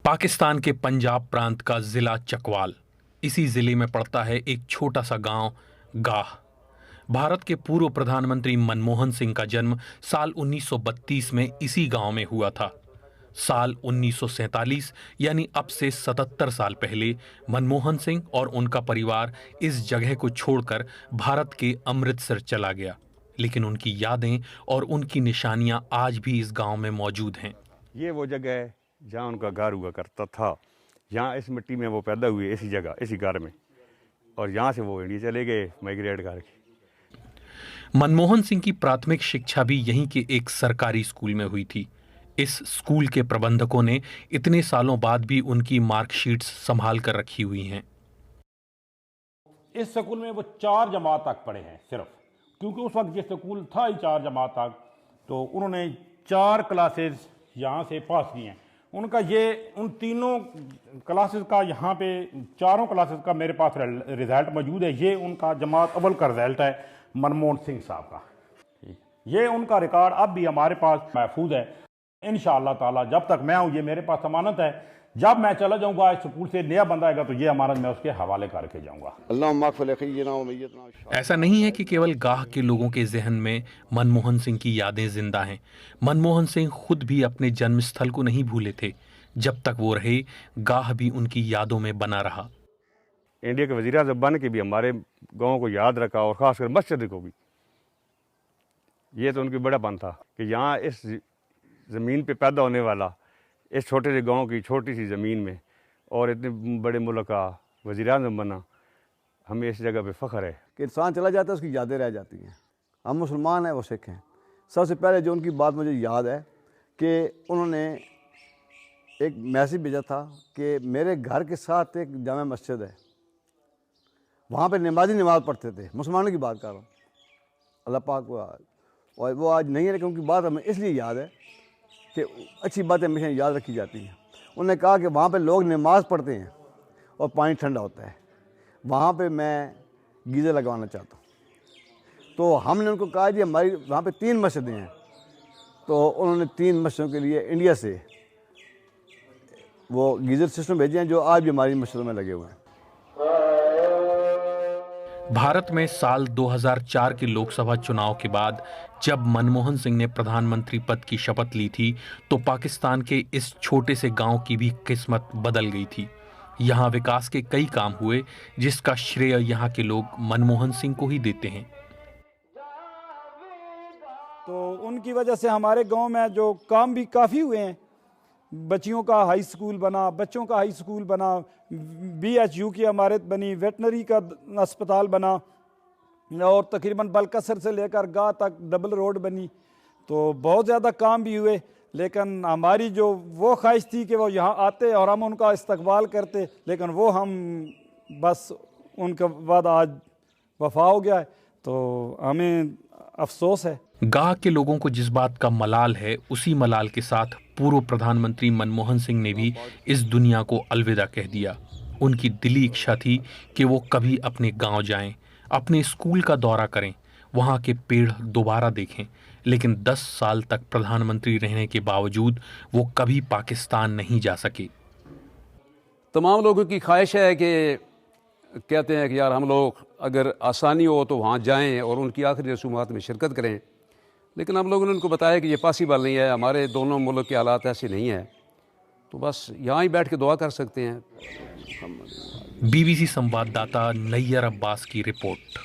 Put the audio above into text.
पाकिस्तान के पंजाब प्रांत का जिला चकवाल, इसी जिले में पड़ता है एक छोटा सा गांव गाह। भारत के पूर्व प्रधानमंत्री मनमोहन सिंह का जन्म साल 1932 में इसी गांव में हुआ था। साल 1947 यानी अब से 77 साल पहले मनमोहन सिंह और उनका परिवार इस जगह को छोड़कर भारत के अमृतसर चला गया, लेकिन उनकी यादें और उनकी निशानियां आज भी इस गांव में मौजूद हैं। ये वो जगह है जहाँ उनका घर हुआ करता था। यहाँ इस मिट्टी में वो पैदा हुए, इसी जगह, इसी घर में, और यहाँ से वो इंडिया चले गए माइग्रेट करके। मनमोहन सिंह की प्राथमिक शिक्षा भी यहीं के एक सरकारी स्कूल में हुई थी। इस स्कूल के प्रबंधकों ने इतने सालों बाद भी उनकी मार्कशीट्स संभाल कर रखी हुई हैं। इस स्कूल में वो 4 जमात तक पढ़े हैं सिर्फ, क्योंकि उस वक्त ये स्कूल था ही 4 जमात तक, तो उन्होंने 4 क्लासेस यहाँ से पास की हैं। उनका ये उन तीनों क्लासेस का यहाँ पे 4 क्लासेस का मेरे पास रिजल्ट मौजूद है। ये उनका जमात अव्वल का रिजल्ट है मनमोहन सिंह साहब का। ये उनका रिकॉर्ड अब भी हमारे पास महफूज है। इंशाअल्लाह ताला जब तक मैं हूँ ये मेरे पास अमानत है। जब मैं चला जाऊंगा इस स्कूल से नया बंदा आएगा तो ये अमानत मैं उसके हवाले करके जाऊंगा। ऐसा नहीं है कि केवल गाह के लोगों के जहन में मनमोहन सिंह की यादें जिंदा हैं। मनमोहन सिंह खुद भी अपने जन्मस्थल को नहीं भूले थे। जब तक वो रहे, गाह भी उनकी यादों में बना रहा। इंडिया के वज़ीर आज़म बन के भी हमारे गाँव को याद रखा, और ख़ासकर मस्जिद को भी। ये तो उनकी बड़ापन था कि यहाँ इस ज़मीन पे पैदा होने वाला, इस छोटे से गांव की छोटी सी ज़मीन में, और इतने बड़े मुल्क का वज़ीर आज़म बना, हमें इस जगह पे फ़ख्र है कि इंसान चला जाता है उसकी यादें रह जाती हैं। हम मुसलमान हैं, वो सिख हैं। सबसे पहले जो उनकी बात मुझे याद है कि उन्होंने एक मैसेज भेजा था कि मेरे घर के साथ एक जामा मस्जिद है, वहाँ पे नमाजी नमाज़ पढ़ते थे। मुसलमानों की बात कर रहा हूँ, अल्लाह पाक को, और वो आज नहीं है, लेकिन उनकी बात हमें इसलिए याद है कि अच्छी बातें हमेशा याद रखी जाती हैं। उन्होंने कहा कि वहाँ पे लोग नमाज़ पढ़ते हैं और पानी ठंडा होता है, वहाँ पे मैं गीज़र लगवाना चाहता हूँ। तो हमने उनको कहा जी हमारी वहाँ पे 3 मस्जिदें हैं, तो उन्होंने 3 मस्जिदों के लिए इंडिया से वो गीज़र सिस्टम भेजे हैं, जो आज भी हमारी मस्जिदों में लगे हुए हैं। भारत में साल 2004 के लोकसभा चुनाव के बाद जब मनमोहन सिंह ने प्रधानमंत्री पद की शपथ ली थी, तो पाकिस्तान के इस छोटे से गांव की भी किस्मत बदल गई थी। यहां विकास के कई काम हुए, जिसका श्रेय यहां के लोग मनमोहन सिंह को ही देते हैं। तो उनकी वजह से हमारे गांव में जो काम भी काफ़ी हुए हैं। बच्चियों का हाई स्कूल बना, बच्चों का हाई स्कूल बना, BHU की इमारत बनी, वेटनरी का अस्पताल बना, और तकरीबन बलकसर से लेकर गाह तक डबल रोड बनी। तो बहुत ज़्यादा काम भी हुए, लेकिन हमारी जो वो ख्वाहिश थी कि वो यहाँ आते और हम उनका इस्तकबाल करते, लेकिन वो हम बस उनके बाद आज वफा हो गया है, तो हमें अफसोस है। गाह के लोगों को जिस बात का मलाल है, उसी मलाल के साथ पूर्व प्रधानमंत्री मनमोहन सिंह ने भी इस दुनिया को अलविदा कह दिया। उनकी दिली इच्छा थी कि वो कभी अपने गांव जाएं, अपने स्कूल का दौरा करें, वहां के पेड़ दोबारा देखें, लेकिन 10 साल तक प्रधानमंत्री रहने के बावजूद वो कभी पाकिस्तान नहीं जा सके। तमाम लोगों की ख्वाहिश है कि कहते हैं कि यार हम लोग अगर आसानी हो तो वहाँ जाएं और उनकी आखिरी रसूमात में शिरकत करें, लेकिन हम लोगों ने उनको बताया कि ये पॉसिबल नहीं है, हमारे दोनों मुल्क के हालात ऐसे नहीं हैं, तो बस यहाँ ही बैठ के दुआ कर सकते हैं। BBC संवाददाता नैयर अब्बास की रिपोर्ट।